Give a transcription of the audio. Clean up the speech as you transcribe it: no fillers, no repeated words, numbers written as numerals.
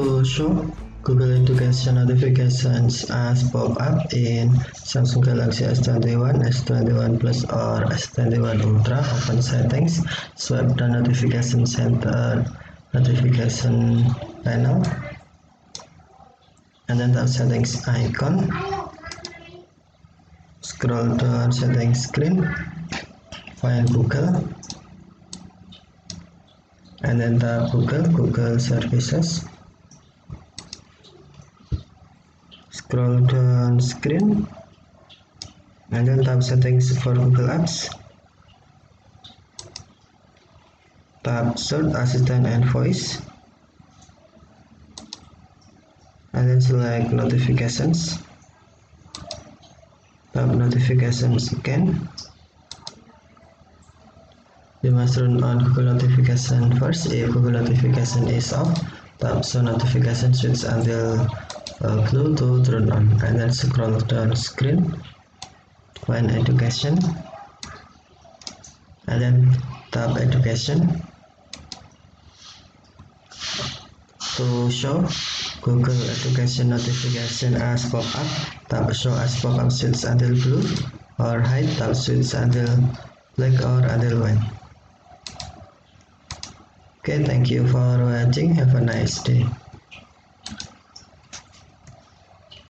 To show Google Education notifications as pop-up in Samsung Galaxy S21, S21 Plus or S21 Ultra, open settings, swipe the notification center notification panel, and then tap settings icon. Scroll down settings screen, find Google, and then tap Google Services. Scroll down screen and then tap settings for Google Apps. Tap search assistant and voice, and then select notifications. Tap notifications again. You must turn on Google notification first. If Google notification is off, tap show notification switch until blue to turn on, and then scroll down screen, find education, and then tap education. To show Google Education notification as pop-up, tap show as pop-up switch until blue, or hide, tap switch until black or until white. Okay, thank you for watching. Have a nice day.